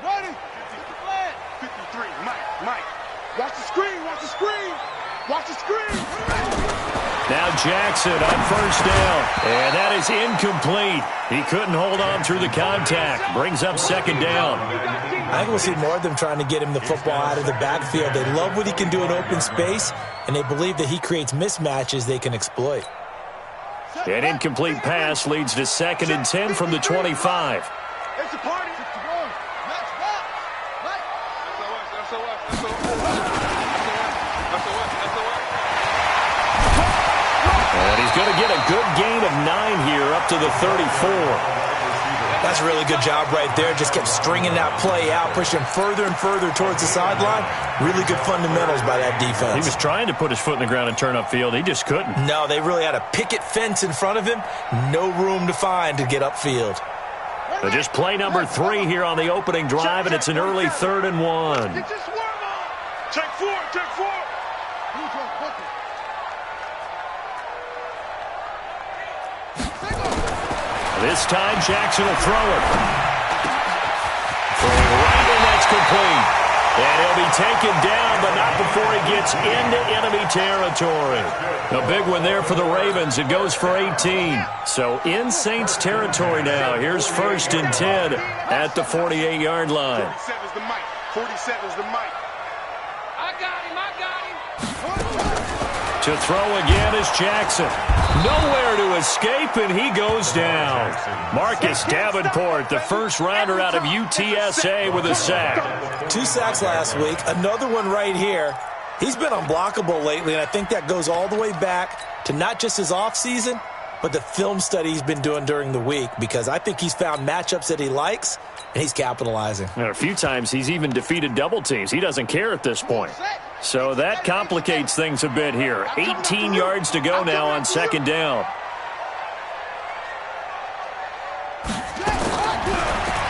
Ready. 53. Mike. Watch the screen. Watch the screen. Watch the screen. Now Jackson on first down. And that is incomplete. He couldn't hold on through the contact. Brings up second down. I think we'll see more of them trying to get him the football out of the backfield. They love what he can do in open space, and they believe that he creates mismatches they can exploit. An incomplete pass leads to 2nd and 10 from the 25. It's a party. And he's going to get a good gain of 9 here up to the 34. That's a really good job right there. Just kept stringing that play out, pushing further and further towards the sideline. Really good fundamentals by that defense. He was trying to put his foot in the ground and turn upfield. He just couldn't. No, they really had a picket fence in front of him. No room to find to get upfield. So just play number 3 here on the opening drive, and it's an early 3rd and 1. Check 4. This time, Jackson will throw it. Throwing right in, that's complete. And he'll be taken down, but not before he gets into enemy territory. A big one there for the Ravens. It goes for 18. So in Saints territory now. Here's 1st and 10 at the 48-yard line. 47's the mic. 47's the mic. I got him. To throw again is Jackson. Nowhere to escape, and he goes down. Marcus Davenport, the first rounder out of UTSA with a sack. 2 sacks last week, another one right here. He's been unblockable lately, and I think that goes all the way back to not just his offseason, but the film study he's been doing during the week, because I think he's found matchups that he likes, and he's capitalizing. And a few times he's even defeated double teams. He doesn't care at this point. So that complicates things a bit here. 18 yards to go now on 2nd down.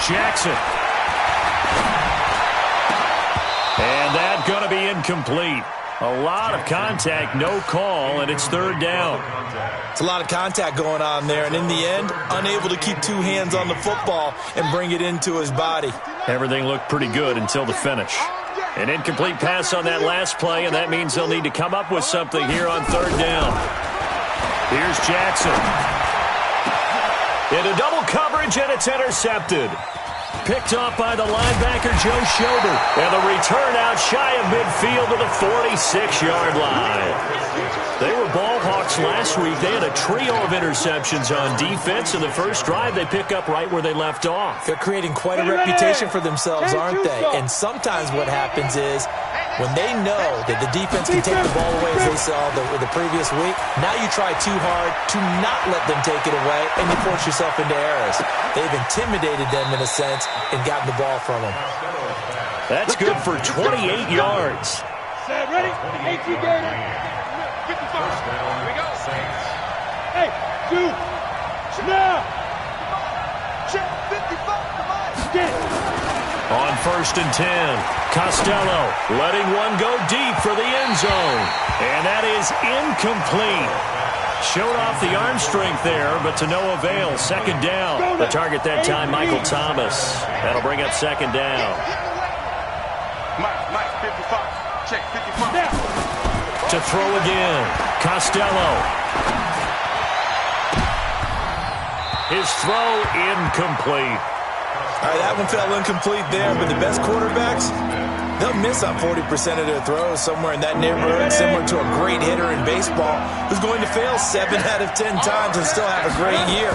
Jackson. And that's going to be incomplete. A lot of contact, no call, and it's 3rd down. It's a lot of contact going on there, and in the end, unable to keep 2 hands on the football and bring it into his body. Everything looked pretty good until the finish. An incomplete pass on that last play, and that means they'll need to come up with something here on 3rd down. Here's Jackson. Into double coverage, and it's intercepted. Picked off by the linebacker, Joe Schobert. And the return out shy of midfield to the 46-yard line. They were ball hawks last week. They had a trio of interceptions on defense. In the first drive, they pick up right where they left off. They're creating quite a reputation for themselves, aren't they? And sometimes what happens is when they know that the defense can take the ball away, as they saw the previous week, now you try too hard to not let them take it away, and you force yourself into errors. They've intimidated them in a sense and gotten the ball from them. That's good for 28 yards. Ready? 18 Gator. 55. Here we go. Hey, dude. Now. Check 55. Come on. Get it. On 1st and 10, Costello letting one go deep for the end zone. And that is incomplete. Showed off the arm strength there, but to no avail. 2nd down. The target that time, Michael Thomas. That'll bring up 2nd down. Mike, 55. Check 55. To throw again, Costello. His throw incomplete. All right, that one fell incomplete there, but the best quarterbacks, they'll miss on 40% of their throws, somewhere in that neighborhood, similar to a great hitter in baseball who's going to fail 7 out of 10 times and still have a great year.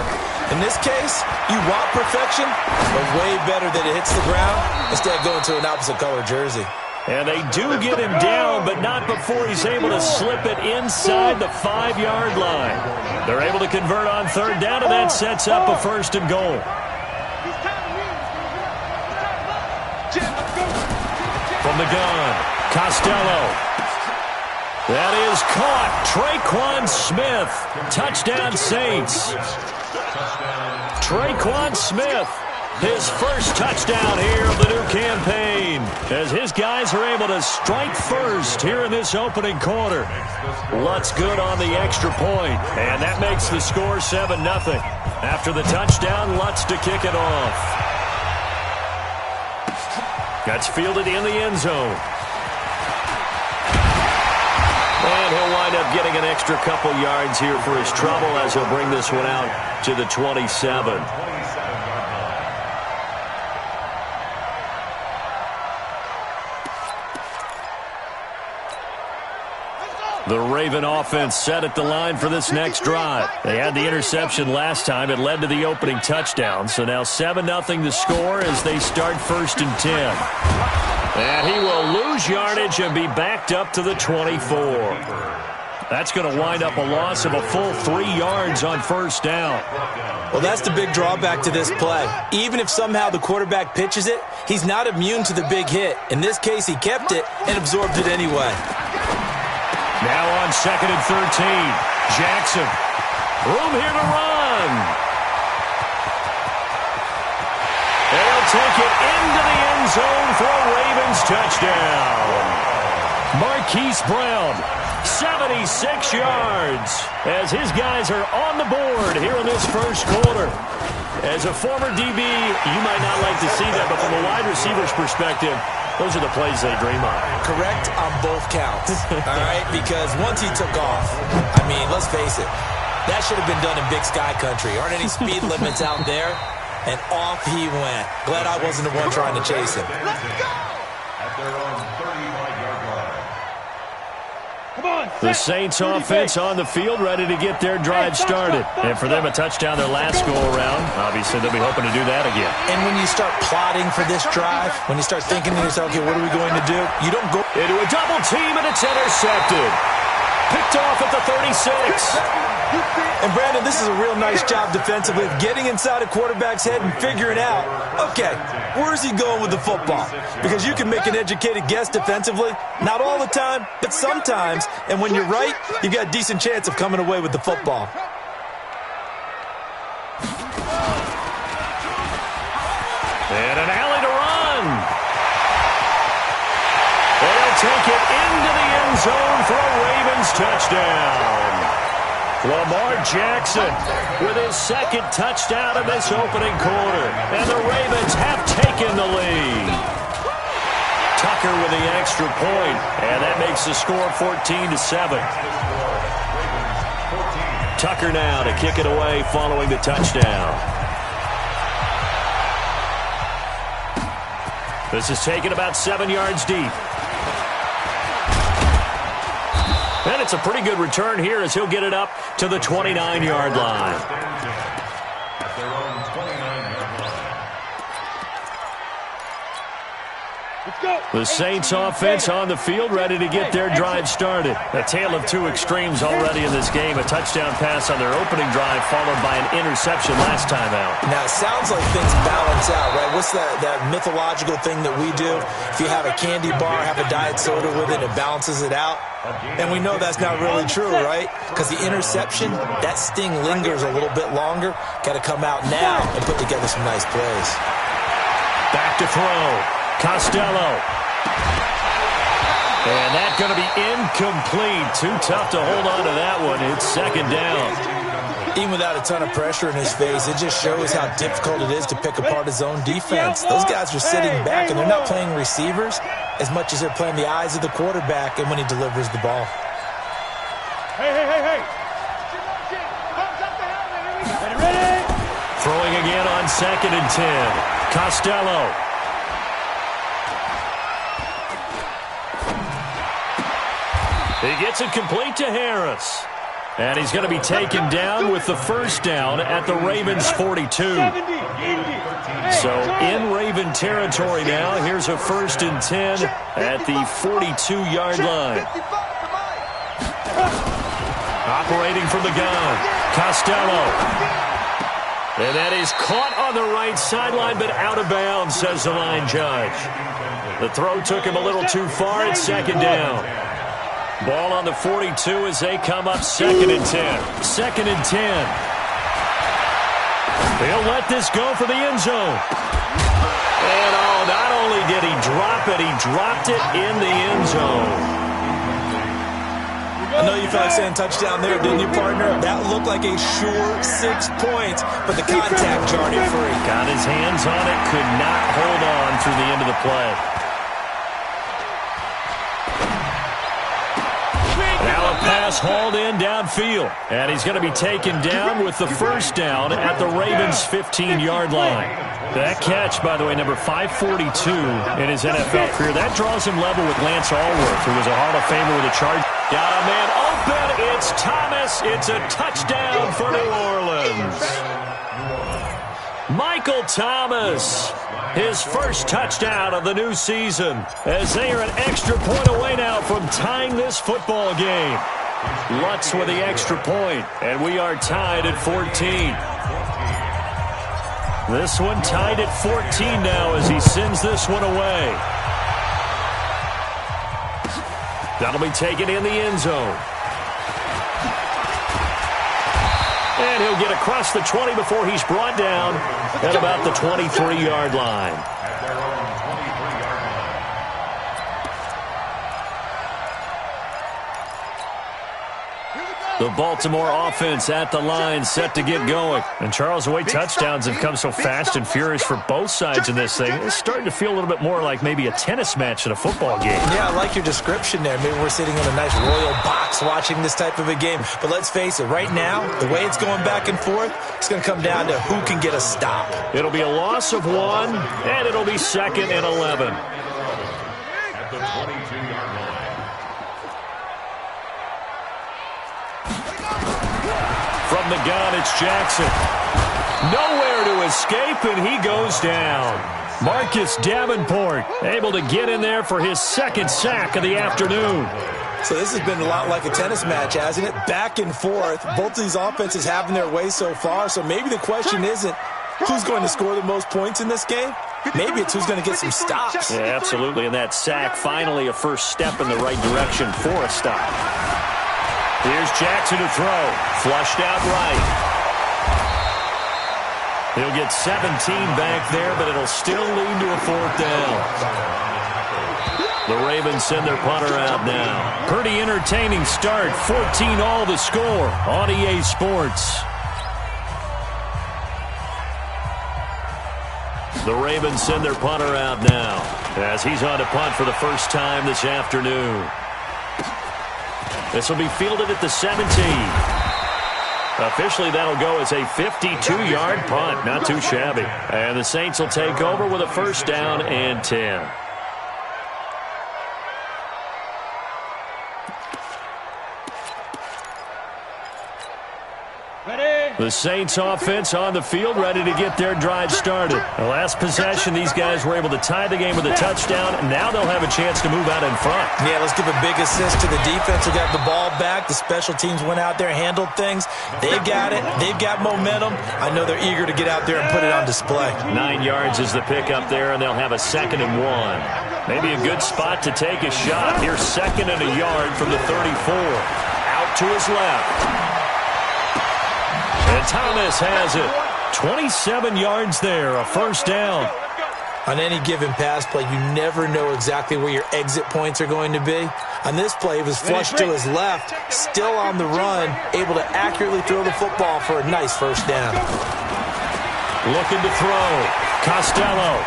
In this case, you want perfection, but way better that it hits the ground instead of going to an opposite color jersey. And they do get him down, but not before he's able to slip it inside the 5-yard line. They're able to convert on 3rd down, and that sets up a 1st and goal. From the gun, Costello. That is caught. Traquan Smith. Touchdown, Saints. Traquan Smith, his first touchdown here of the new campaign, as his guys are able to strike first here in this opening quarter. Lutz good on the extra point, and that makes the score 7-0. After the touchdown, Lutz to kick it off. That's fielded in the end zone. And he'll wind up getting an extra couple yards here for his trouble as he'll bring this one out to the 27. The Raven offense set at the line for this next drive. They had the interception last time. It led to the opening touchdown. So now 7-0 the score as they start 1st and 10. And he will lose yardage and be backed up to the 24. That's going to wind up a loss of a full 3 yards on 1st down. Well, that's the big drawback to this play. Even if somehow the quarterback pitches it, he's not immune to the big hit. In this case, he kept it and absorbed it anyway. Now on 2nd and 13. Jackson. Room here to run. They'll take it into the end zone for a Ravens touchdown. Marquise Brown, 76 yards, as his guys are on the board here in this first quarter. As a former DB, you might not like to see that, but from a wide receiver's perspective, those are the plays they dream of. Correct on both counts, all right? Because once he took off, I mean, let's face it, that should have been done in Big Sky Country. Aren't any speed limits out there? And off he went. Glad I wasn't the one trying to chase him. Let's go! At their own 35-yard line. Come on, the Saints offense on the field, ready to get their drive started. And for them, a touchdown their last go-around. Obviously, they'll be hoping to do that again. And when you start plotting for this drive, when you start thinking to yourself, okay, what are we going to do? You don't go into a double team, and it's intercepted. Picked off at the 36. And, Brandon, this is a real nice job defensively of getting inside a quarterback's head and figuring out, okay, where is he going with the football? Because you can make an educated guess defensively. Not all the time, but sometimes. And when you're right, you've got a decent chance of coming away with the football. And an alley to run. They'll take it into the end zone for a Ravens touchdown. Lamar Jackson with his 2nd touchdown of this opening quarter. And the Ravens have taken the lead. Tucker with the extra point. And that makes the score 14-7. Tucker now to kick it away following the touchdown. This is taken about 7 yards deep. And it's a pretty good return here as he'll get it up to the 29-yard line. The Saints offense on the field, ready to get their drive started. A tale of two extremes already in this game. A touchdown pass on their opening drive, followed by an interception last time out. Now, it sounds like things balance out, right? What's that mythological thing that we do? If you have a candy bar, have a diet soda with it, it balances it out. And we know that's not really true, right? Because the interception, that sting lingers a little bit longer. Got to come out now and put together some nice plays. Back to throw. Costello. And that's going to be incomplete. Too tough to hold on to that one. It's 2nd down. Even without a ton of pressure in his face, it just shows how difficult it is to pick apart his own defense. Those guys are sitting back, and they're not playing receivers as much as they're playing the eyes of the quarterback and when he delivers the ball. Hey. Ready? Throwing again on 2nd and 10. Costello. He gets it complete to Harris. And he's going to be taken down with the 1st down at the Ravens' 42. So in Raven territory now, here's a 1st and 10 at the 42-yard line. Operating from the gun, Costello. And that is caught on the right sideline, but out of bounds, says the line judge. The throw took him a little too far. It's 2nd down. Ball on the 42 as they come up 2nd and 10. 2nd and 10. They'll let this go for the end zone. And not only did he drop it, he dropped it in the end zone. I know you felt like saying touchdown there, didn't you, partner? That looked like a sure 6 points, but the contact jarred it free. Got his hands on it, could not hold on through the end of the play. Now a pass hauled in downfield, and he's going to be taken down with the first down at the Ravens' 15-yard line. That catch, by the way, number 542 in his NFL career. That draws him level with Lance Allworth, who was a Hall of Famer with a charge. Got a man open. It's Thomas. It's a touchdown for New Orleans. Michael Thomas, his first touchdown of the new season, as they are an extra point away now from tying this football game. Lutz with the extra point, and we are tied at 14. This one tied at 14 now as he sends this one away. That'll be taken in the end zone. And he'll get across the 20 before he's brought down at about the 23-yard line. The Baltimore offense at the line, set to get going. And Charles, the way touchdowns have come so fast and furious for both sides in this thing, it's starting to feel a little bit more like maybe a tennis match in a football game. Yeah, I like your description there. Maybe we're sitting in a nice royal box watching this type of a game. But let's face it, right now, the way it's going back and forth, it's going to come down to who can get a stop. It'll be a loss of 1, and it'll be 2nd and 11. At the 22-yard line. From the gun, it's Jackson. Nowhere to escape, and he goes down. Marcus Davenport able to get in there for his second sack of the afternoon. So this has been a lot like a tennis match, hasn't it? Back and forth. Both of these offenses having their way so far. So maybe the question isn't who's going to score the most points in this game. Maybe it's who's going to get some stops. Yeah, absolutely. And that sack, finally a first step in the right direction for a stop. Here's Jackson to throw. Flushed out right. He'll get 17 back there, but it'll still lead to a 4th down. The Ravens send their punter out now. Pretty entertaining start. 14-all the score on EA Sports. The Ravens send their punter out now as he's on to punt for the first time this afternoon. This will be fielded at the 17. Officially, that'll go as a 52-yard punt. Not too shabby. And the Saints will take over with a first down and 10. The Saints offense on the field, ready to get their drive started. The last possession, these guys were able to tie the game with a touchdown, and now they'll have a chance to move out in front. Yeah, let's give a big assist to the defense who got the ball back. The special teams went out there, handled things. They've got it. They've got momentum. I know they're eager to get out there and put it on display. 9 yards is the pickup there, and they'll have a 2nd and 1. Maybe a good spot to take a shot. Here's 2nd and a yard from the 34. Out to his left. And Thomas has it. 27 yards there, a first down. On any given pass play, you never know exactly where your exit points are going to be. On this play, it was flushed to his left, still on the run, able to accurately throw the football for a nice first down. Looking to throw. Costello.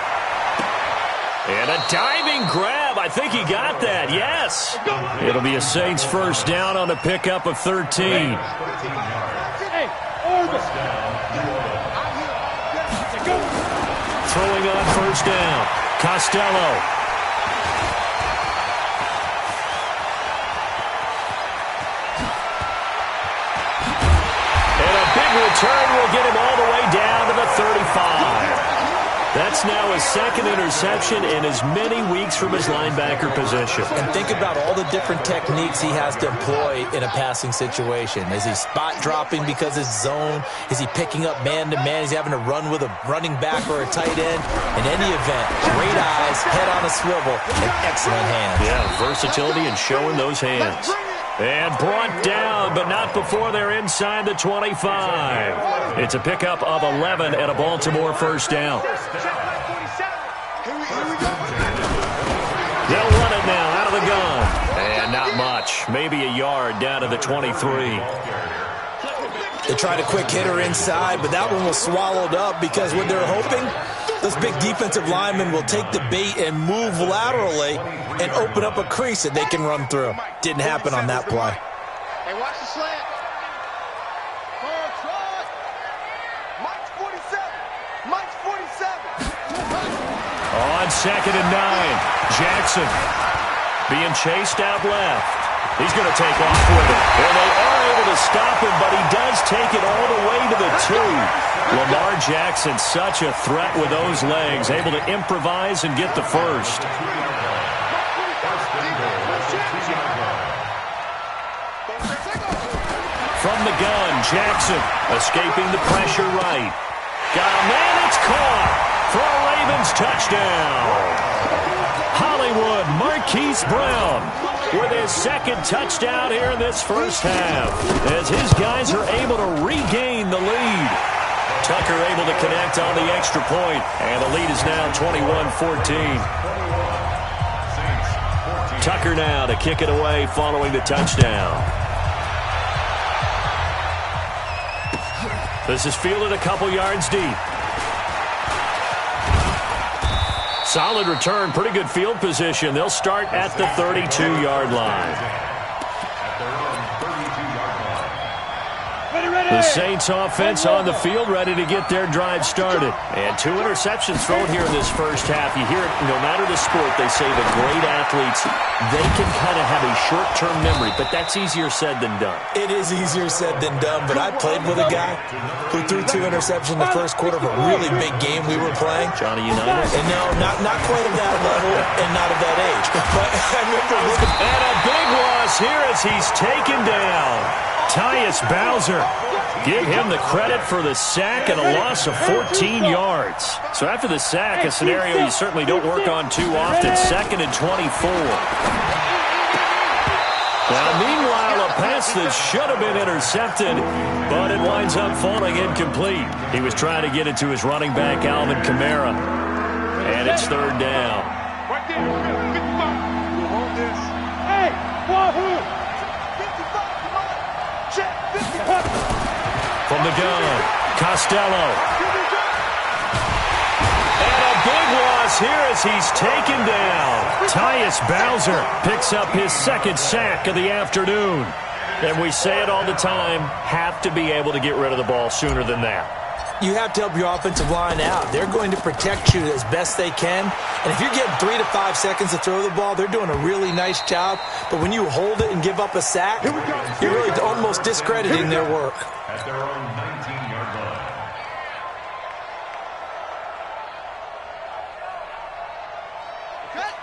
And a diving grab. I think he got that, yes. It'll be a Saints first down on a pickup of 13. Throwing on first down. Costello. And a big return will get him all the way down to the 35. That's now his 2nd interception in as many weeks from his linebacker position. And think about all the different techniques he has to employ in a passing situation. Is he spot dropping because it's zone? Is he picking up man-to-man? Is he having to run with a running back or a tight end? In any event, great eyes, head on a swivel, and excellent hands. Yeah, versatility and showing those hands. And brought down, but not before they're inside the 25. It's a pickup of 11 and a Baltimore first down. They'll run it now out of the gun. And not much. pitch. Maybe a yard down to the 23. They tried a quick hitter inside, but that one was swallowed up because what they're hoping, those big defensive linemen will take the bait and move laterally and open up a crease that they can run through. Didn't happen on that play. Hey, watch the slant. Mike's 47. Mike's 47. On 2nd and 9, Jackson being chased out left. He's going to take off with it. And they are able to stop him, but he does take it all the way to the 2. Lamar Jackson, such a threat with those legs, able to improvise and get the first. From the gun, Jackson escaping the pressure right. Got a man, it's caught for a Ravens touchdown. Hollywood Marquise Brown with his second touchdown here in this first half as his guys are able to regain the lead. Tucker able to connect on the extra point, and the lead is now 21-14. Tucker now to kick it away following the touchdown. This is fielded a couple yards deep. Solid return, pretty good field position. They'll start at the 32-yard line. The Saints offense on the field, ready to get their drive started. And 2 interceptions thrown here in this first half. You hear it, no matter the sport, they say the great athletes, they can kind of have a short-term memory, but that's easier said than done. It is easier said than done, but I played with a guy who threw 2 interceptions in the first quarter of a really big game we were playing. Johnny Unitas? And no, not quite of that level and not of that age. But I remember looking. And a big loss here as he's taken down. Tyus Bowser. Give him the credit for the sack and a loss of 14 yards. So after the sack, a scenario you certainly don't work on too often. 2nd and 24. Now, meanwhile, a pass that should have been intercepted, but it winds up falling incomplete. He was trying to get it to his running back, Alvin Kamara. And it's 3rd down. Right there, 55. We'll hold this. Hey, Wahoo! 55, come on. Check, 55. From the gun, Costello. And a big loss here as he's taken down. Tyus Bowser picks up his 2nd sack of the afternoon. And we say it all the time, have to be able to get rid of the ball sooner than that. You have to help your offensive line out. They're going to protect you as best they can. And if you're getting 3 to 5 seconds to throw the ball, they're doing a really nice job. But when you hold it and give up a sack, you're really almost discrediting their work. At their own 19-yard line.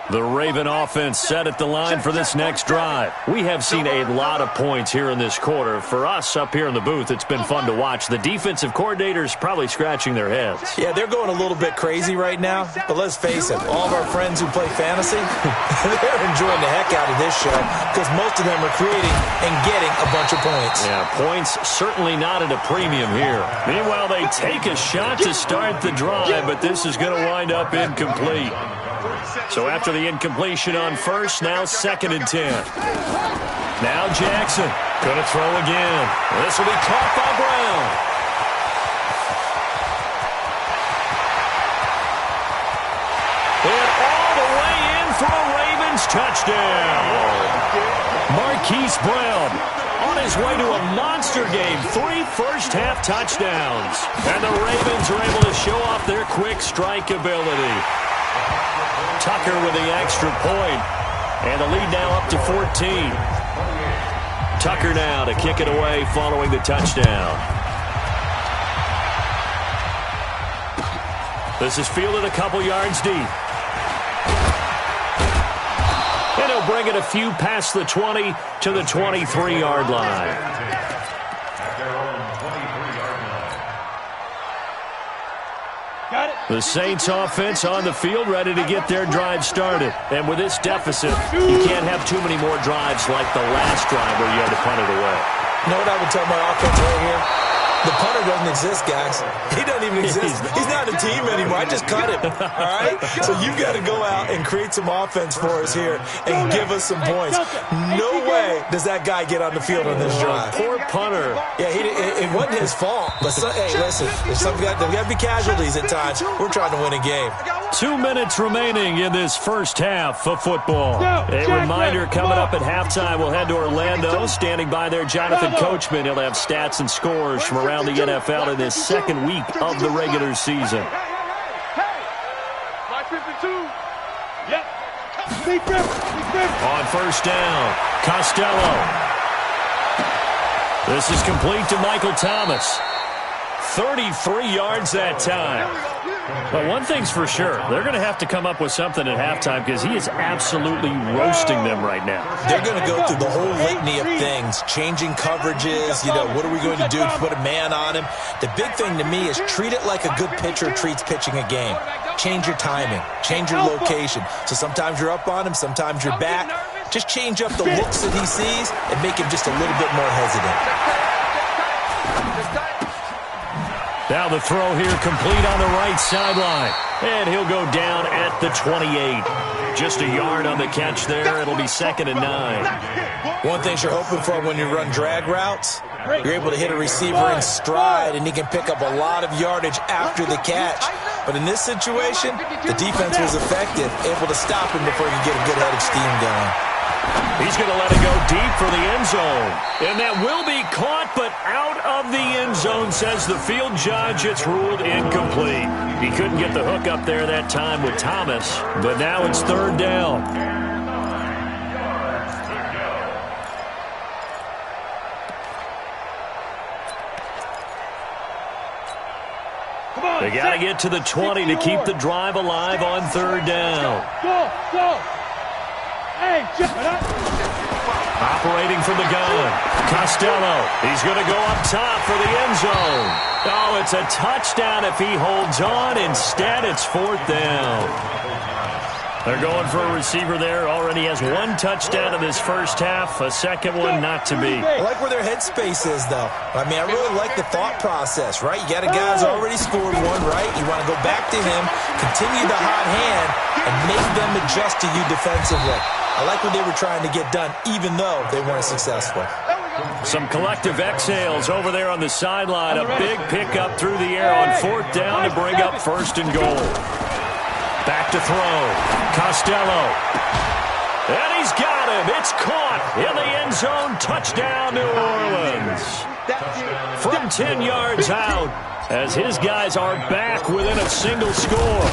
The Raven offense set at the line for this next drive. We have seen a lot of points here in this quarter. For us up here in the booth, it's been fun to watch. The defensive coordinators probably scratching their heads. Yeah, they're going a little bit crazy right now. But let's face it, all of our friends who play fantasy, they're enjoying the heck out of this show because most of them are creating and getting a bunch of points. Yeah, points certainly not at a premium here. Meanwhile, they take a shot to start the drive, but this is going to wind up incomplete. So after the incompletion on first, now 2nd and 10. Now Jackson going to throw again. This will be caught by Brown. And all the way in for a Ravens touchdown. Marquise Brown on his way to a monster game. 3 first-half touchdowns. And the Ravens are able to show off their quick strike ability. Tucker with the extra point, and the lead now up to 14. Tucker now to kick it away following the touchdown. This is fielded a couple yards deep. And he'll bring it a few past the 20 to the 23-yard line. The Saints offense on the field ready to get their drive started. And with this deficit, you can't have too many more drives like the last drive where you had to punt it away. You know what I would tell my offense right here? The punter doesn't exist, guys. He doesn't even exist. He's not a team anymore. I just cut him, all right? So you've got to go out and create some offense for us here and give us some points. No way does that guy get on the field on this drive. Poor punter. Yeah, it wasn't his fault. But, hey, listen, there's got to be casualties at times. We're trying to win a game. 2 minutes remaining in this first half of football. A reminder coming up at halftime. We'll head to Orlando. Standing by there, Jonathan Coachman. He'll have stats and scores from around the NFL in this second week of the regular season. On first down, Costello. This is complete to Michael Thomas. 33 yards that time. But one thing's for sure, they're going to have to come up with something at halftime because he is absolutely roasting them right now. They're going to go through the whole litany of things, changing coverages, what are we going to do to put a man on him? The big thing to me is treat it like a good pitcher treats pitching a game. Change your timing, change your location. So sometimes you're up on him, sometimes you're back. Just change up the looks that he sees and make him just a little bit more hesitant. Now the throw here complete on the right sideline. And he'll go down at the 28. Just a yard on the catch there. It'll be 2nd and 9. One thing you're hoping for when you run drag routes, you're able to hit a receiver in stride, and he can pick up a lot of yardage after the catch. But in this situation, the defense was effective, able to stop him before he could get a good head of steam going. He's going to let it go deep for the end zone. And that will be caught, but out of the end zone, says the field judge. It's ruled incomplete. He couldn't get the hook up there that time with Thomas, but now it's 3rd down. They got to get to the 20 to keep the drive alive on 3rd down. Go! Hey, operating from the gun, Costello. He's going to go up top for the end zone. Oh, it's a touchdown if he holds on. Instead, it's 4th down. They're going for a receiver there. Already has 1 touchdown in this first half. A second one not to be. I like where their headspace is, though. I mean, I really like the thought process, right? You got a guy who's already scored 1, right? You want to go back to him, continue the hot hand, and make them adjust to you defensively. I like what they were trying to get done, even though they weren't successful. Some collective exhales over there on the sideline. A big pickup through the air on 4th down to bring up 1st and goal. Back to throw. Costello. And he's got him. It's caught in the end zone. Touchdown, New Orleans. From 10 yards out, as his guys are back within a single score.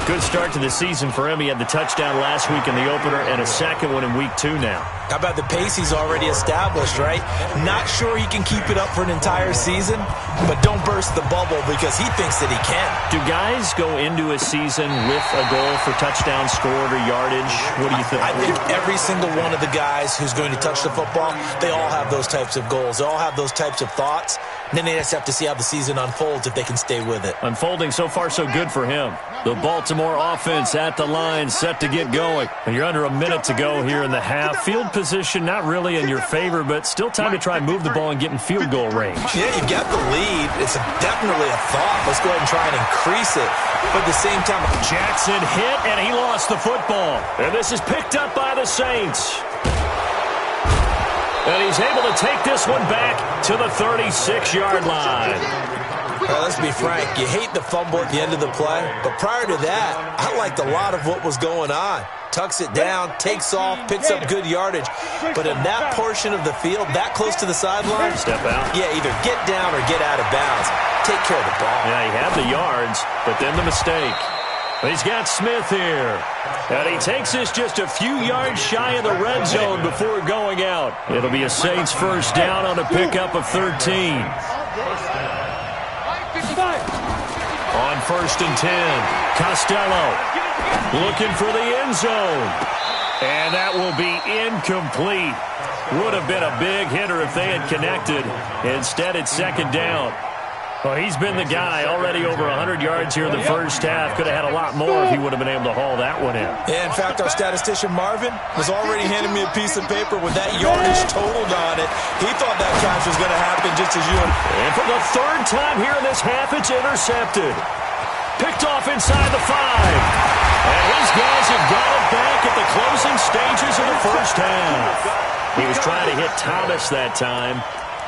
Good start to the season for him. He had the touchdown last week in the opener and a second one in week 2 now. How about the pace he's already established, right? Not sure he can keep it up for an entire season, but don't burst the bubble because he thinks that he can. Do guys go into a season with a goal for touchdown scored or yardage? What do you think? I think every single one of the guys who's going to touch the football, they all have those types of goals. They all have those types of thoughts. And then they just have to see how the season unfolds if they can stay with it. Unfolding so far so good for him. The Baltimore offense at the line, set to get going. And you're under a minute to go here in the half. Field position not really in your favor, but still time to try and move the ball and get in field goal range. Yeah, you've got the lead. It's definitely a thought. Let's go ahead and try and increase it. But at the same time, Jackson hit, and he lost the football. And this is picked up by the Saints. And he's able to take this one back to the 36-yard line. Well, let's be frank. You hate the fumble at the end of the play. But prior to that, I liked a lot of what was going on. Tucks it down, takes off, picks up good yardage. But in that portion of the field, that close to the sideline, step out. Yeah, either get down or get out of bounds. Take care of the ball. Yeah, he had the yards, but then the mistake. He's got Smith here. And he takes this just a few yards shy of the red zone before going out. It'll be a Saints first down on a pickup of 13. On 1st and 10, Costello looking for the end zone. And that will be incomplete. Would have been a big hitter if they had connected. Instead, it's 2nd down. Well, he's been the guy already over 100 yards here in the first half. Could have had a lot more if he would have been able to haul that one in. Yeah, in fact, our statistician Marvin was already handing me a piece of paper with that yardage totaled on it. He thought that catch was going to happen just as you and for the third time here in this half, it's intercepted. Picked off inside the 5. And his guys have got it back at the closing stages of the first half. He was trying to hit Thomas that time.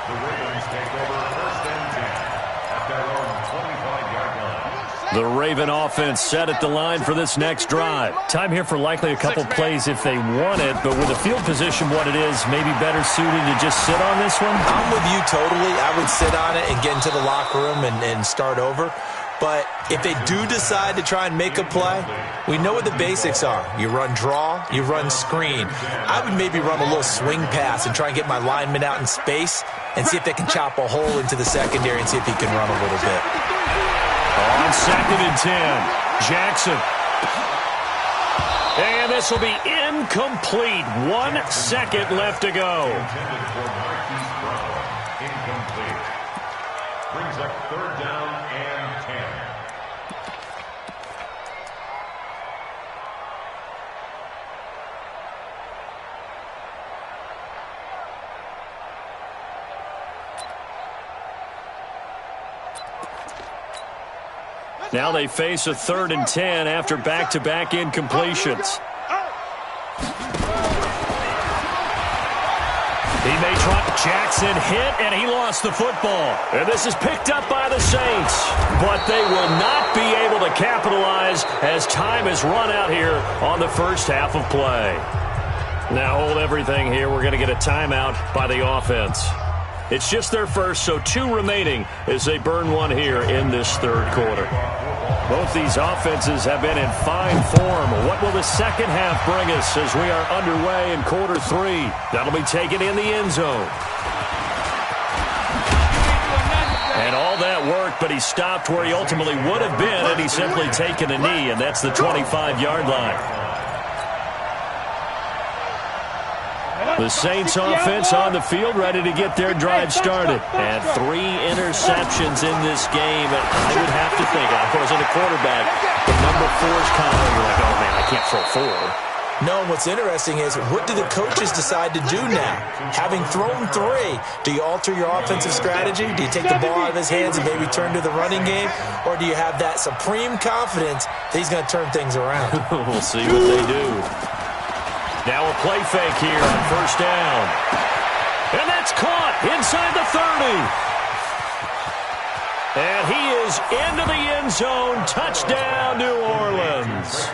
The Ravens take over first and 10 at their own 25-yard line. The Raven offense set at the line for this next drive. Time here for likely a couple plays if they want it, but with the field position what it is, maybe better suited to just sit on this one? I'm with you totally. I would sit on it and get into the locker room and start over. But if they do decide to try and make a play, we know what the basics are. You run draw, you run screen. I would maybe run a little swing pass and try and get my lineman out in space and see if they can chop a hole into the secondary and see if he can run a little bit. On 2nd and 10, Jackson. And this will be incomplete. 1 second left to go. Intended for Marquise Brown. Incomplete. Brings up third down and 10. Now they face a 3rd and 10 after back-to-back incompletions. He may try. Jackson hit, and he lost the football. And this is picked up by the Saints. But they will not be able to capitalize as time has run out here on the first half of play. Now hold everything here. We're going to get a timeout by the offense. It's just their first, so 2 remaining as they burn one here in this third quarter. Both these offenses have been in fine form. What will the second half bring us as we are underway in quarter 3? That'll be taken in the end zone. And all that work, but he stopped where he ultimately would have been had he simply taken a knee, and that's the 25-yard line. The Saints offense on the field ready to get their drive started. And 3 interceptions in this game. And I would have to think, if I was in a quarterback, the number 4's coming. You're like, oh, man, I can't throw 4. No, what's interesting is what do the coaches decide to do now? Having thrown 3, do you alter your offensive strategy? Do you take the ball out of his hands and maybe turn to the running game? Or do you have that supreme confidence that he's going to turn things around? We'll see what they do. Now a play fake here on first down. And that's caught inside the 30. And he is into the end zone. Touchdown, New Orleans.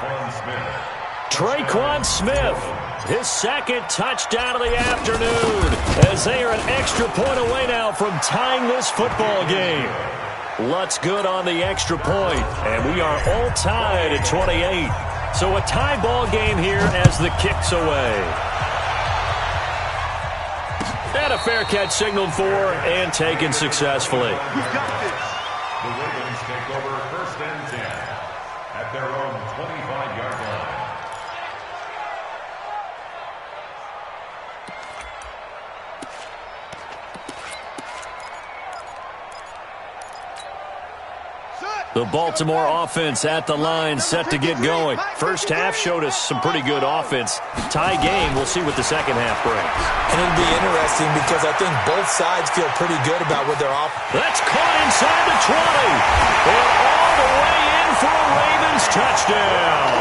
Tre'Quan Smith, his second touchdown of the afternoon, as they are an extra point away now from tying this football game. Lutz good on the extra point, and we are all tied at 28. So a tie ball game here as the kick's away. And a fair catch signaled for and taken successfully. The Ravens take over first and 10 at their own 25-yard line. The Baltimore offense at the line, set to get going. First half showed us some pretty good offense. Tie game, we'll see what the second half brings. And it'll be interesting because I think both sides feel pretty good about what they're off. That's caught inside the 20. And all the way in for a Ravens touchdown.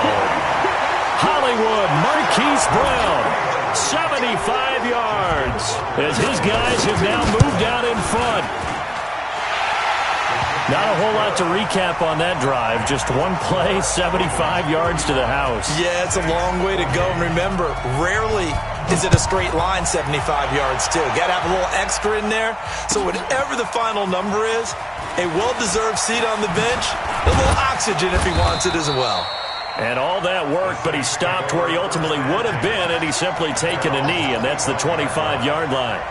Hollywood Marquise Brown, 75 yards, as his guys have now moved out in front. Not a whole lot to recap on that drive. Just one play, 75 yards to the house. Yeah, it's a long way to go. And remember, rarely is it a straight line 75 yards, too. Got to have a little extra in there. So whatever the final number is, a well-deserved seat on the bench, a little oxygen if he wants it as well. And all that work, but he stopped where he ultimately would have been, and he's simply taken a knee, and that's the 25-yard line.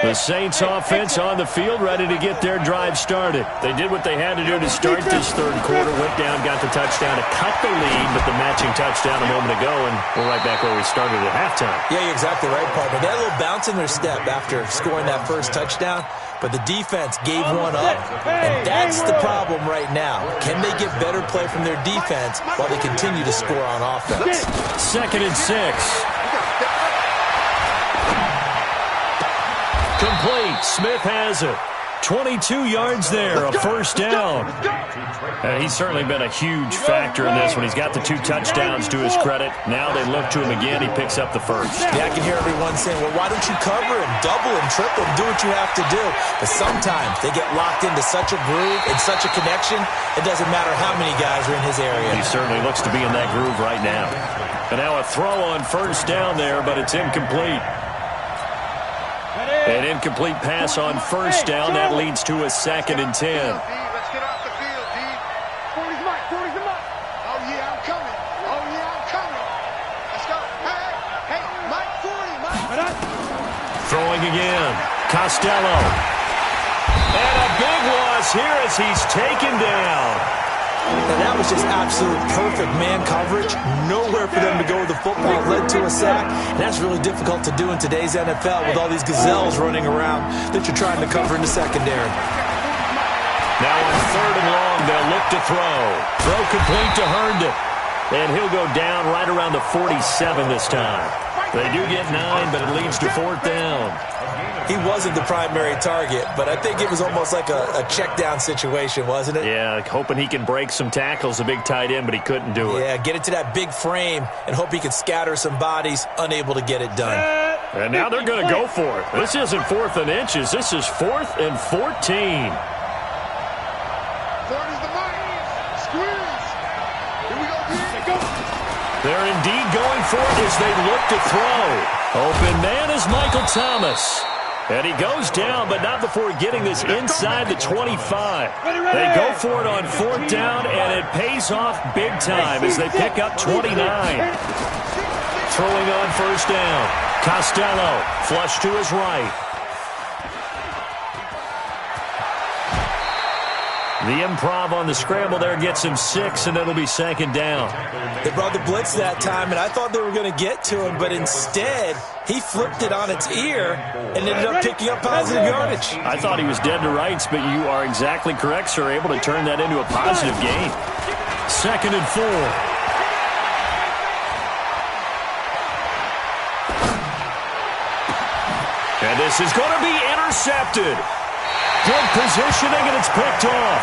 The Saints offense on the field, ready to get their drive started. They did what they had to do to start this third quarter, went down, got the touchdown to cut the lead, but the matching touchdown a moment ago, and we're right back where we started at halftime. Yeah, you're exactly right, partner. They had a little bounce in their step after scoring that first touchdown, but the defense gave one up, and that's the problem right now. Can they get better play from their defense while they continue to score on offense? 2nd and 6. Complete. Smith has it. 22 yards there, a first down. He's certainly been a huge factor in this one. He's got the 2 touchdowns to his credit. Now they look to him again. He picks up the first. Yeah, I can hear everyone saying, well, why don't you cover him, double him, triple him, do what you have to do. But sometimes they get locked into such a groove and such a connection, it doesn't matter how many guys are in his area. He certainly looks to be in that groove right now. And now a throw on first down there, but it's incomplete. An incomplete pass on first down. That leads to a 2nd and 10. Let's get off the field, D. 40's Mike. 40's the Mike. Oh, yeah, I'm coming. Oh, yeah, I'm coming. Let's go. Hey, Mike 40, Mike. Throwing again. Costello. And a big loss here as he's taken down. And that was just absolute perfect man coverage. Nowhere for them to go with the football. Led to a sack. And that's really difficult to do in today's NFL with all these gazelles running around that you're trying to cover in the secondary. Now on 3rd and long, they'll look to throw. Throw complete to Herndon. And he'll go down right around the 47 this time. They do get 9, but it leads to 4th down. He wasn't the primary target, but I think it was almost like a check down situation, wasn't it? Yeah, hoping he can break some tackles, a big tight end, but he couldn't do it. Yeah, get into that big frame and hope he could scatter some bodies, unable to get it done. And now they're going to go for it. This isn't 4th and inches. This is 4th and 14. 40's the Mike. Squeeze. Here we go, D. They're indeed going for it as they look to throw. Open man is Michael Thomas. And he goes down, but not before getting this inside the 25. They go for it on 4th down, and it pays off big time as they pick up 29. Throwing on first down. Costello, flush to his right. The improv on the scramble there gets him 6, and it'll be 2nd down. They brought the blitz that time, and I thought they were going to get to him, but instead he flipped it on its ear and ended up picking up positive yardage. I thought he was dead to rights, but you are exactly correct, sir. Able to turn that into a positive gain. 2nd and 4. And this is going to be intercepted. Good positioning, and it's picked off.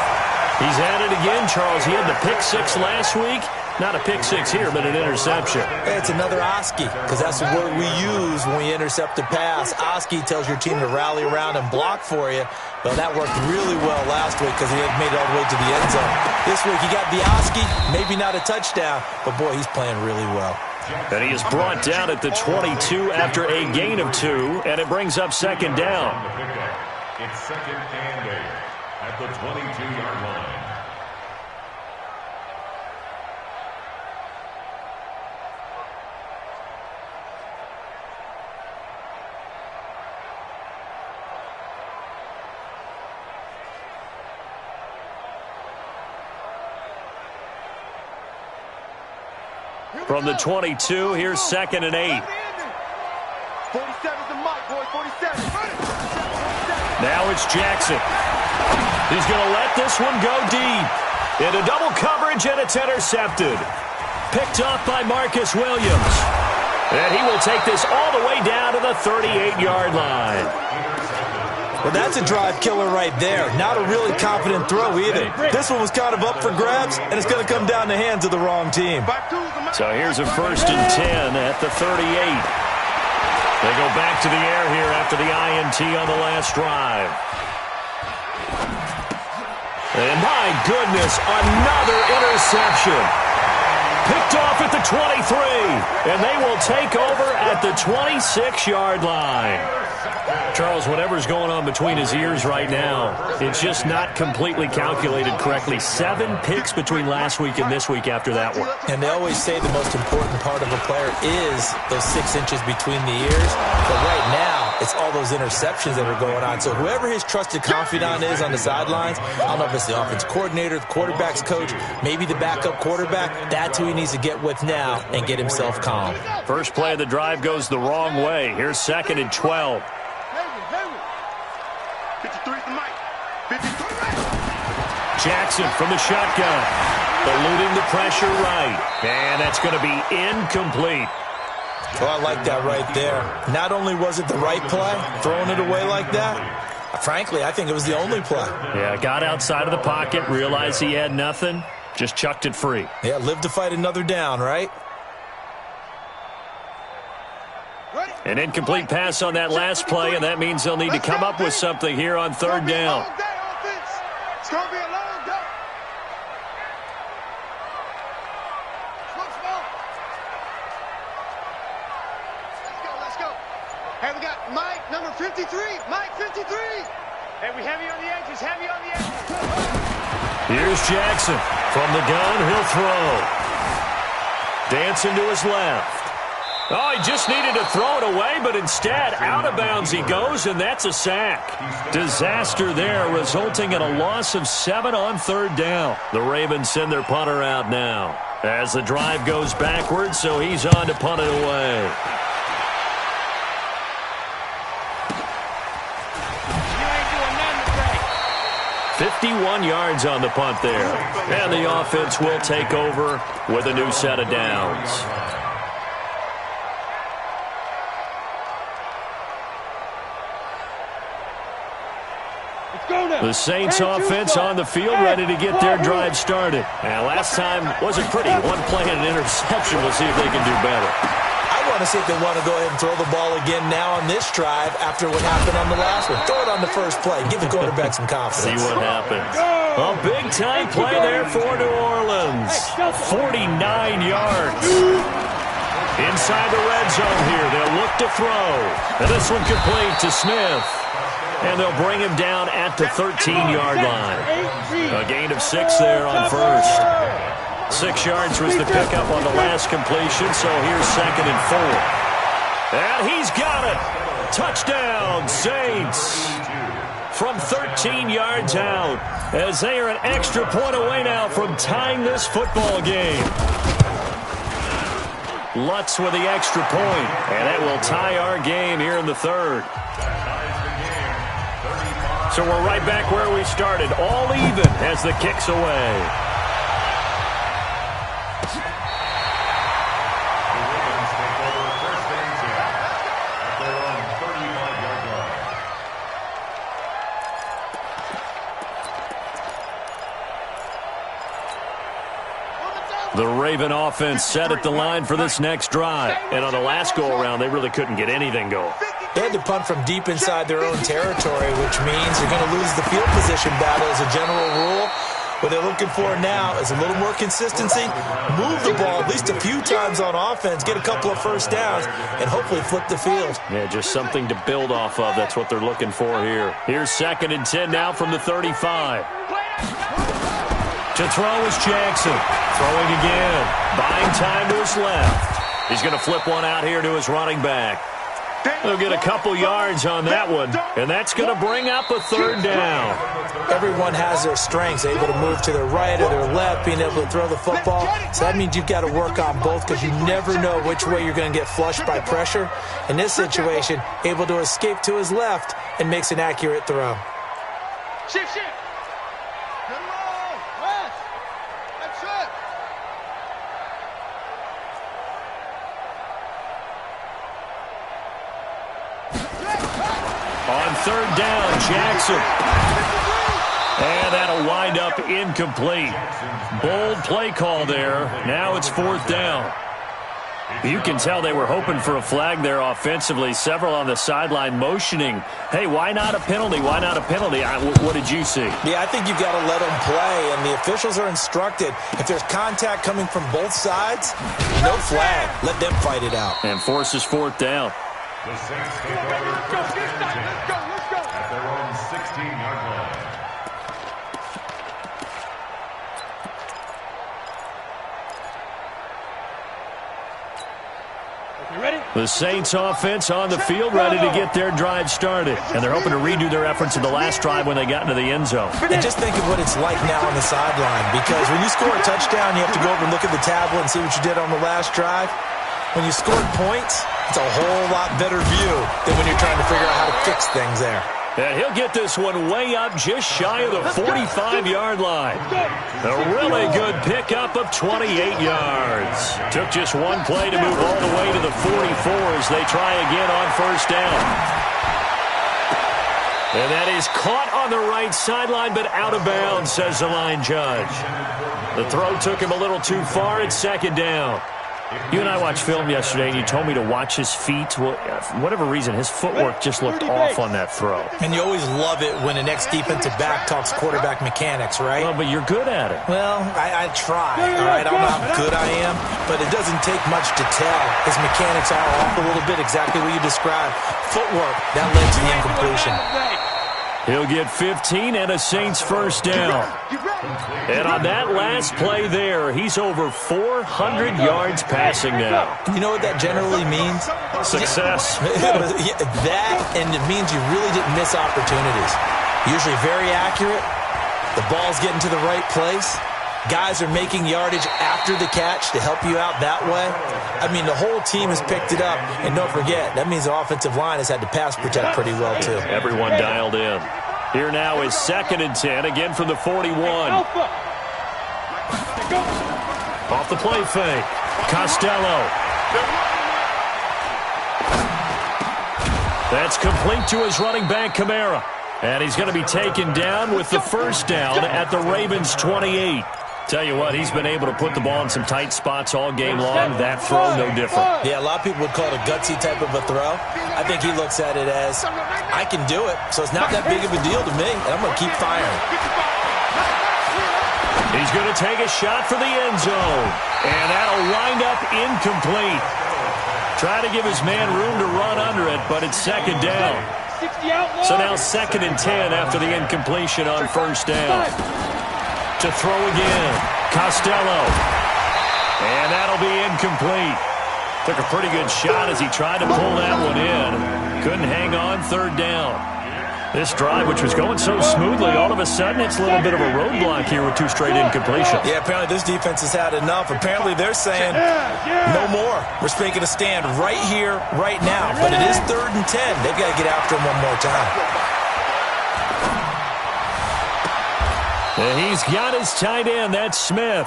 He's at it again, Charles. He had the pick 6 last week. Not a pick 6 here, but an interception. It's another Oski, because that's the word we use when we intercept a pass. Oski tells your team to rally around and block for you. Well, that worked really well last week because he had made it all the way to the end zone. This week he got the Oski, maybe not a touchdown, but boy, he's playing really well. And he is brought down at the 22 after a gain of 2, and it brings up 2nd down. It's 2nd and 8 at the 22-yard line. From the 22, here's 2nd and 8. 47's the Mike, boy, 47. Now it's Jackson. He's going to let this one go deep. Into double coverage, and it's intercepted. Picked off by Marcus Williams. And he will take this all the way down to the 38-yard line. Well, that's a drive killer right there. Not a really confident throw either. This one was kind of up for grabs, and it's going to come down the hands of the wrong team. So here's a 1st and 10 at the 38. They go back to the air here after the INT on the last drive. And my goodness, another interception. Picked off at the 23, and they will take over at the 26-yard line. Charles, whatever's going on between his ears right now, it's just not completely calculated correctly. 7 picks between last week and this week after that one. And they always say the most important part of a player is those 6 inches between the ears. But right now, it's all those interceptions that are going on. So whoever his trusted confidant is on the sidelines, I don't know if it's the offense coordinator, the quarterback's coach, maybe the backup quarterback, that's who he needs to get with now and get himself calm. First play of the drive goes the wrong way. Here's 2nd and 12. 53 to Mike. 53. Jackson from the shotgun. Eluding the pressure right. And that's going to be incomplete. Oh, I like that right there. Not only was it the right play, throwing it away like that, frankly, I think it was the only play. Yeah, got outside of the pocket, realized he had nothing, just chucked it free. Yeah, live to fight another down, right? An incomplete pass on that last play, and that means they'll need to come up with something here on 3rd down. It's going to be a long day. Let's go. Hey, we got Mike, number 53. Mike, 53. Hey, we heavy on the edges, Here's Jackson. From the gun, he'll throw. Dancing to his left. Oh, he just needed to throw it away, but instead, out of bounds he goes, and that's a sack. Disaster there, resulting in a loss of 7 on 3rd down. The Ravens send their punter out now as the drive goes backwards, so he's on to punt it away. You ain't doing nothing today. 51 yards on the punt there. And the offense will take over with a new set of downs. The Saints offense on the field, ready to get their drive started. And last time wasn't pretty. 1 play and an interception. We'll see if they can do better. I want to see if they want to go ahead and throw the ball again now on this drive after what happened on the last one. Throw it on the first play. Give the quarterback some confidence. See what happens. A big-time play there for New Orleans. 49 yards. Inside the red zone here. They'll look to throw. And this one complete to Smith. And they'll bring him down at the 13-yard line. A gain of 6 there on first. 6 yards was the pickup on the last completion, so here's 2nd and 4. And he's got it. Touchdown, Saints. From 13 yards out, as they are an extra point away now from tying this football game. Lutz with the extra point, and that will tie our game here in the 3rd. So we're right back where we started, all even as the kick's away. The Ravens take over 1st and 10 at their own 35-yard line. The Raven offense set at the line for this next drive. And on the last go-around, they really couldn't get anything going. They had to punt from deep inside their own territory, which means you're going to lose the field position battle as a general rule. What they're looking for now is a little more consistency, move the ball at least a few times on offense, get a couple of first downs, and hopefully flip the field. Yeah, just something to build off of. That's what they're looking for here. Here's 2nd and 10 now from the 35. To throw is Jackson. Throwing again. Buying time to his left. He's going to flip one out here to his running back. They'll get a couple yards on that one, and that's going to bring up a 3rd down. Everyone has their strengths, able to move to their right or their left, being able to throw the football. So that means you've got to work on both because you never know which way you're going to get flushed by pressure. In this situation, able to escape to his left and makes an accurate throw. Shift. Good roll. West. That's it. On 3rd down, Jackson. And that'll wind up incomplete. Bold play call there. Now it's 4th down. You can tell they were hoping for a flag there offensively. Several on the sideline motioning, hey, why not a penalty? Why not a penalty? What did you see? Yeah, I think you've got to let them play, and the officials are instructed. If there's contact coming from both sides, no flag. Let them fight it out. And forces 4th down. The Saints take over first and 10 at their own 16-yard line. The Saints offense on the field, ready to get their drive started. And they're hoping to redo their efforts in the last drive when they got into the end zone. And just think of what it's like now on the sideline, because when you score a touchdown, you have to go over and look at the tablet and see what you did on the last drive. When you scored points, it's a whole lot better view than when you're trying to figure out how to fix things there. And he'll get this one way up just shy of the 45-yard line. A really good pickup of 28 yards. Took just one play to move all the way to the 44 as they try again on first down. And that is caught on the right sideline, but out of bounds, says the line judge. The throw took him a little too far at second down. You and I watched film yesterday, and you told me to watch his feet. Well, for whatever reason, his footwork just looked off on that throw. And you always love it when an ex-defensive back talks quarterback mechanics, right? Well, but you're good at it. Well, I try, all right? I don't know how good I am, but it doesn't take much to tell. His mechanics are off a little bit, exactly what you described. Footwork, that led to the incompletion. He'll get 15 and a Saints first down. And on that last play there, he's over 400 yards passing now. You know what that generally means? Success. That, and it means you really didn't miss opportunities. Usually very accurate. The ball's getting to the right place. Guys are making yardage after the catch to help you out that way. I mean, the whole team has picked it up. And don't forget, that means the offensive line has had to pass protect pretty well, too. Everyone dialed in. Here now is 2nd and 10, again from the 41. Off the play fake. Costello. That's complete to his running back, Kamara. And he's going to be taken down with the first down at the Ravens' 28. Tell you what, he's been able to put the ball in some tight spots all game long. That throw, no different. Yeah, a lot of people would call it a gutsy type of a throw. I think he looks at it as, I can do it, so it's not that big of a deal to me, and I'm going to keep firing. He's going to take a shot for the end zone, and that'll wind up incomplete. Try to give his man room to run under it, but it's second down. So now 2nd and 10 after the incompletion on first down. To throw again, Costello. And that'll be incomplete. Took a pretty good shot as he tried to pull that one in. Couldn't hang on, third down. This drive, which was going so smoothly, all of a sudden it's a little bit of a roadblock here with 2 straight incompletions. Yeah, apparently this defense has had enough. Apparently they're saying, no more. We're making a stand right here, right now. But it is 3rd and 10. They've got to get after him one more time. And he's got his tight end, that's Smith.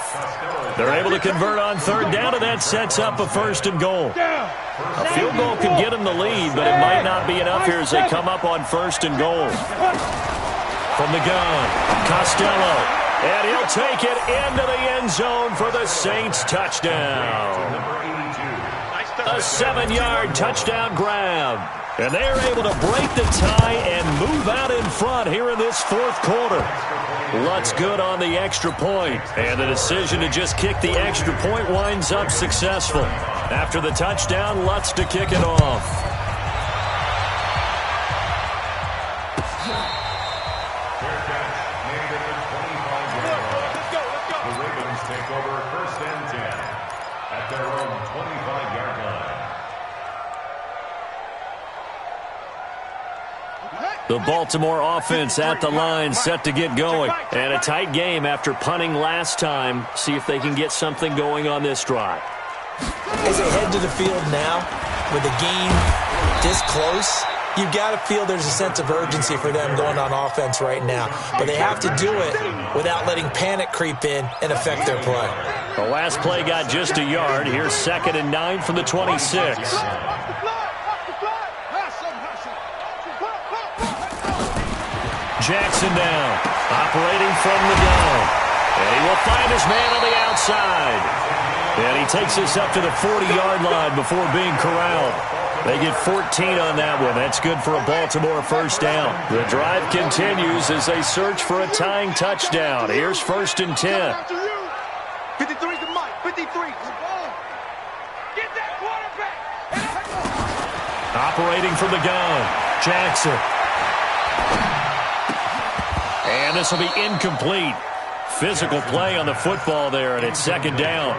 They're able to convert on third down, and that sets up a 1st and goal. A field goal could get him the lead, but it might not be enough here as they come up on 1st and goal. From the gun, Costello. And he'll take it into the end zone for the Saints touchdown. A 7-yard touchdown grab. And they're able to break the tie and move out in front here in this 4th quarter. Lutz good on the extra point, and the decision to just kick the extra point winds up successful. After the touchdown, Lutz to kick it off. Fair catch made at the 25-yard line. The Ravens take over 1st and 10 at their own 25-yard line. The Baltimore offense at the line, set to get going. And a tight game after punting last time. See if they can get something going on this drive. As they head to the field now, with the game this close, you've got to feel there's a sense of urgency for them going on offense right now. But they have to do it without letting panic creep in and affect their play. The last play got just a yard. Here's 2nd and 9 from the 26. Jackson down, operating from the gun. And he will find his man on the outside. And he takes us up to the 40-yard line before being corralled. They get 14 on that one. That's good for a Baltimore 1st down. The drive continues as they search for a tying touchdown. Here's 1st and 10. 53's the mic. 53. Get that quarterback. Operating from the gun, Jackson. And this will be incomplete. Physical play on the football there, and it's second down.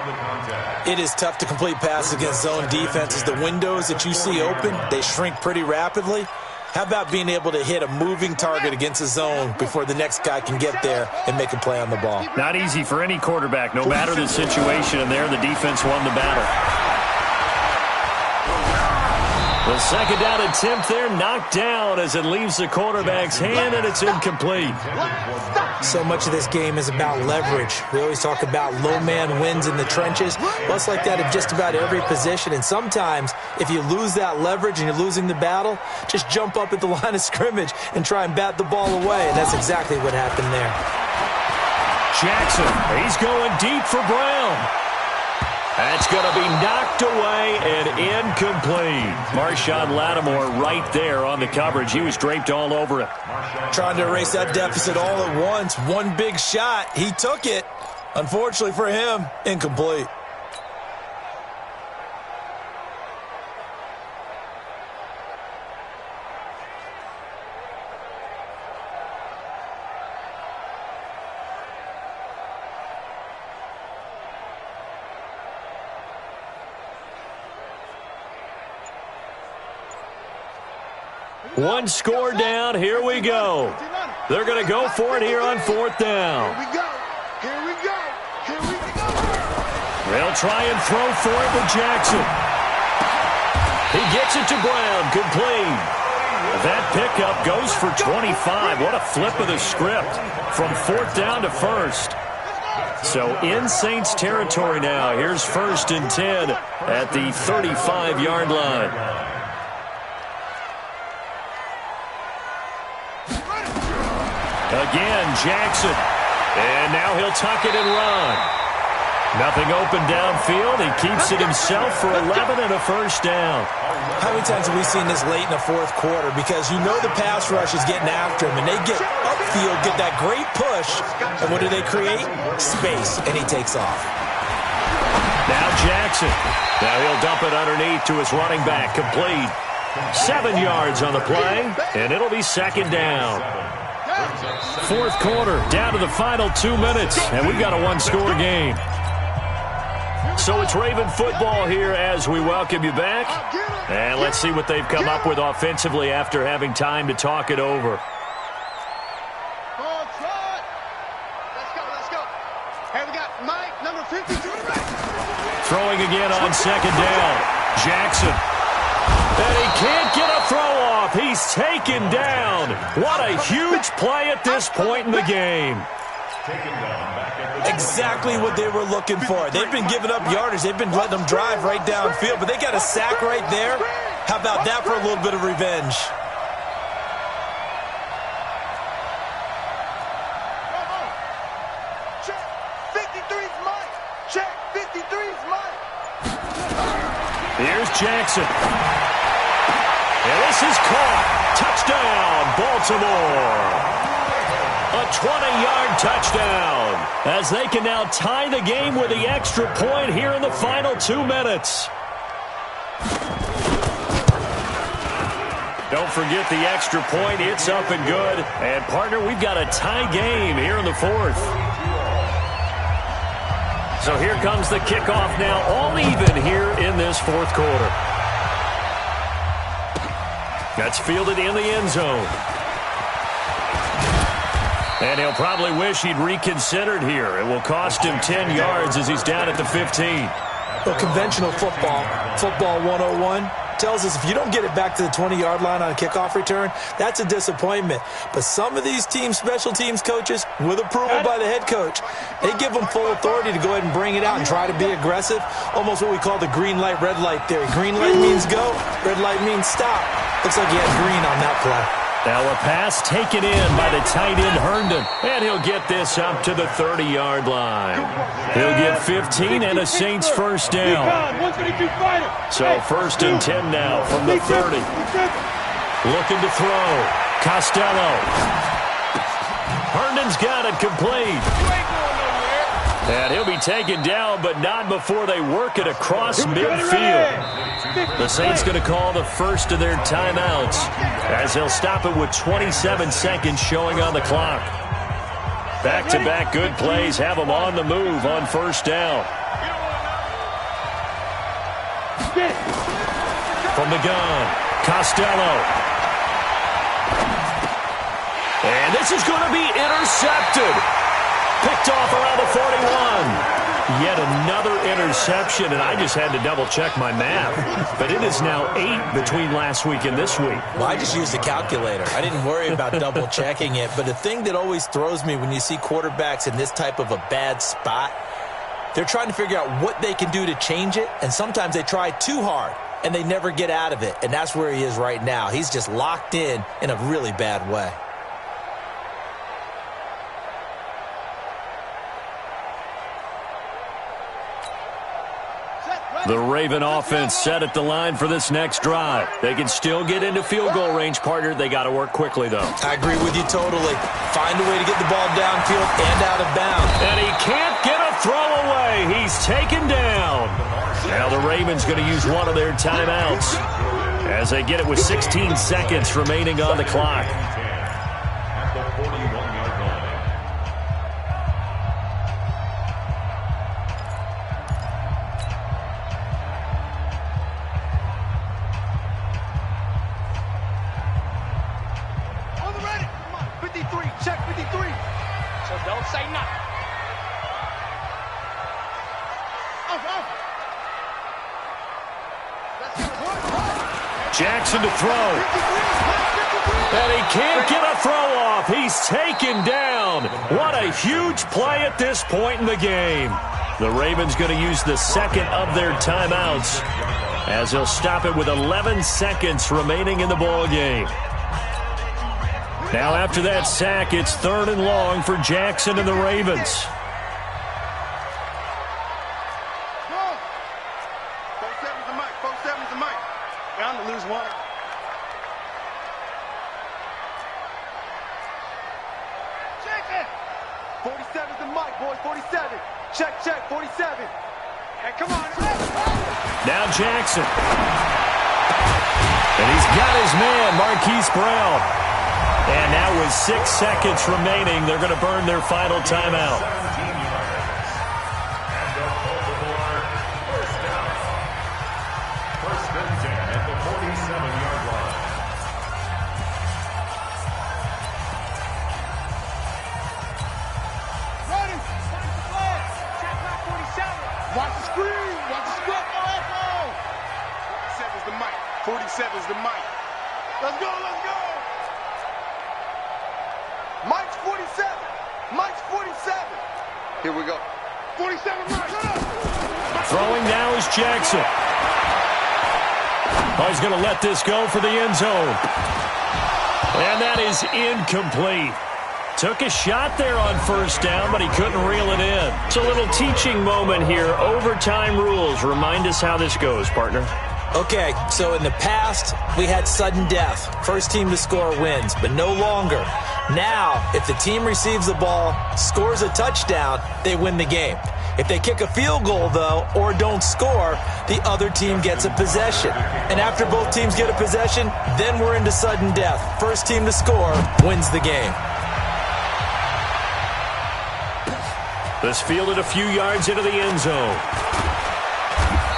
It is tough to complete passes against zone defenses. The windows that you see open, they shrink pretty rapidly. How about being able to hit a moving target against a zone before the next guy can get there and make a play on the ball? Not easy for any quarterback, no matter the situation, and there the defense won the battle. The second down attempt there knocked down as it leaves the quarterback's hand, and it's incomplete. So much of this game is about leverage. We always talk about low man wins in the trenches. Well, it's like that in just about every position. And sometimes, if you lose that leverage and you're losing the battle, just jump up at the line of scrimmage and try and bat the ball away. And that's exactly what happened there. Jackson, he's going deep for Brown. That's going to be knocked away and incomplete. Marshawn Lattimore right there on the coverage. He was draped all over it. Trying to erase that deficit all at once. One big shot. He took it. Unfortunately for him, incomplete. One score down. Here we go. They're going to go for it here on fourth down. Here we go. Here we go. Here we go. They'll try and throw for it with Jackson. He gets it to Brown. Complete. That pickup goes for 25. What a flip of the script from fourth down to first. So in Saints territory now. Here's 1st and 10 at the 35-yard line. Again, Jackson. And now he'll tuck it and run. Nothing open downfield. He keeps it himself for 11 and a first down. How many times have we seen this late in the fourth quarter? Because you know the pass rush is getting after him, and they get upfield, get that great push, and what do they create? Space, and he takes off. Now Jackson. Now he'll dump it underneath to his running back. Complete. 7 yards on the play, and it'll be second down. Fourth quarter, down to the final 2 minutes, and we've got a one-score game. So it's Raven football here as we welcome you back. And let's see what they've come up with offensively after having time to talk it over. Let's go. Hey, we got Mike, number 53. Throwing again on second down. Jackson. And he can't get a throw off. He's taken down. What a huge play at this point in the game. Exactly what they were looking for. They've been giving up yardage. They've been letting them drive right downfield, but they got a sack right there. How about that for a little bit of revenge? Check 53's Mike. Check 53's Mike. Here's Jackson. And this is caught. Touchdown, Baltimore. A 20-yard touchdown as they can now tie the game with the extra point here in the final 2 minutes. Don't forget the extra point. It's up and good. And, partner, we've got a tie game here in the fourth. So here comes the kickoff now, all even here in this fourth quarter. That's fielded in the end zone. And he'll probably wish he'd reconsidered here. It will cost him 10 yards as he's down at the 15. Well, conventional football 101, tells us if you don't get it back to the 20-yard line on a kickoff return, that's a disappointment. But some of these teams, special teams coaches, with approval by the head coach, they give them full authority to go ahead and bring it out and try to be aggressive, almost what we call the green light, red light theory. Green light means go, red light means stop. Looks like he had green on that play. Now a pass taken in by the tight end Herndon, and he'll get this up to the 30-yard line. He'll get 15 and a Saints first down. So 1st and 10 now from the 30. Looking to throw. Costello. Herndon's got it complete. And he'll be taken down, but not before they work it across midfield. The Saints going to call the first of their timeouts as they'll stop it with 27 seconds showing on the clock. Back-to-back good plays have them on the move on first down. From the gun, Costello. And this is going to be intercepted. Picked off around the 41. Yet another interception, and I just had to double-check my math. But it is now 8 between last week and this week. Well, I just used a calculator. I didn't worry about double-checking it. But the thing that always throws me when you see quarterbacks in this type of a bad spot, they're trying to figure out what they can do to change it, and sometimes they try too hard, and they never get out of it. And that's where he is right now. He's just locked in a really bad way. The Raven offense set at the line for this next drive. They can still get into field goal range, partner. They got to work quickly, though. I agree with you totally. Find a way to get the ball downfield and out of bounds. And he can't get a throw away. He's taken down. Now the Ravens going to use one of their timeouts as they get it with 16 seconds remaining on the clock. At the 41-yard line. On the ready. Come on. 53. Check 53. So don't say nothing. Jackson to throw. And he can't get a throw off. He's taken down. What a huge play at this point in the game. The Ravens going to use the second of their timeouts as they'll stop it with 11 seconds remaining in the ball game. Now after that sack, it's 3rd and long for Jackson and the Ravens. Bound to lose one. Check it. 47's the mic, boys. 47. Check, 47. Hey, come on. Now Jackson. And he's got his man, Marquise Brown. And now with 6 seconds remaining, they're going to burn their final timeout. Watch the screen. Watch the script. No echo. 47's the mic. 47's the mic. Let's go. Let's go. Mike's 47. Mike's 47. Here we go. 47 Mike. Throwing now is Jackson. Oh, he's going to let this go for the end zone. And that is incomplete. Took a shot there on first down, but he couldn't reel it in. It's a little teaching moment here. Overtime rules. Remind us how this goes, partner. Okay, so in the past, we had sudden death. First team to score wins, but no longer. Now, if the team receives the ball, scores a touchdown, they win the game. If they kick a field goal, though, or don't score, the other team gets a possession. And after both teams get a possession, then we're into sudden death. First team to score wins the game. This fielded a few yards into the end zone.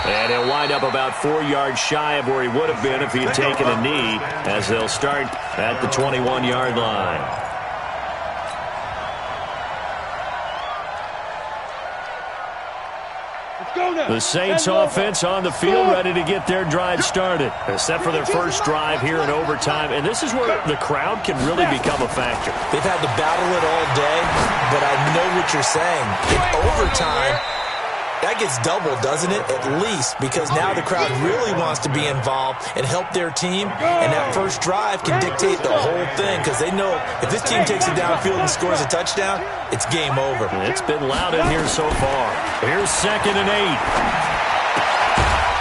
And he'll wind up about 4 yards shy of where he would have been if he had taken a knee, as they'll start at the 21-yard line. The Saints offense on the field ready to get their drive started, except for their first drive here in overtime. And this is where the crowd can really become a factor. They've had to battle it all day, but I know what you're saying. In overtime, that gets doubled, doesn't it? At least, because now the crowd really wants to be involved and help their team, and that first drive can dictate the whole thing, because they know if this team takes it downfield and scores a touchdown, it's game over. It's been loud in here so far. Here's 2nd and 8.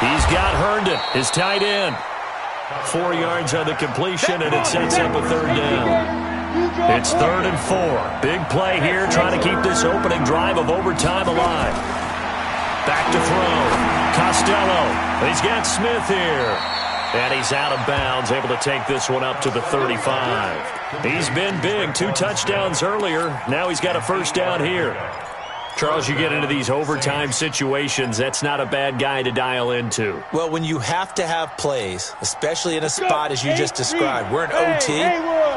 He's got Herndon, his tight end. 4 yards on the completion, and it sets up a 3rd down. It's 3rd and 4. Big play here, trying to keep this opening drive of overtime alive. Back to throw. Costello. He's got Smith here. And he's out of bounds, able to take this one up to the 35. He's been big. 2 touchdowns earlier. Now he's got a first down here. Charles, you get into these overtime situations, that's not a bad guy to dial into. Well, when you have to have plays, especially in a spot as you just described, we're in OT,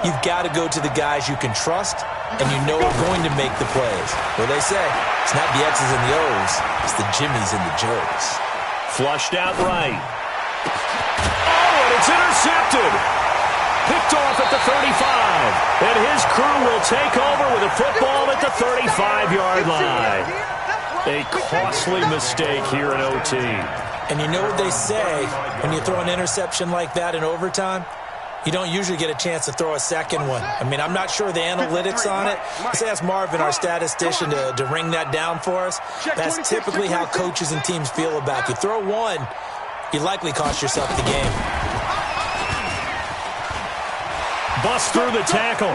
you've got to go to the guys you can trust and you know are going to make the plays. Well, they say, it's not the X's and the O's, it's the Jimmies and the Joes. Flushed out right. Oh, and it's intercepted. Picked off at the 35. And his crew will take over with a football at the 35-yard line. A costly mistake here in OT. And you know what they say, when you throw an interception like that in overtime, you don't usually get a chance to throw a second one. I mean, I'm not sure the analytics on it. Let's ask Marvin, our statistician, to ring that down for us. That's typically how coaches and teams feel about you. Throw one, you likely cost yourself the game. Bust through the tackle.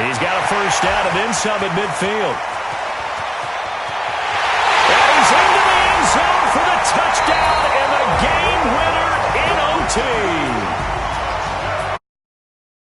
He's got a first down and then some at midfield. And he's into the end zone for the touchdown and the game winner in OT.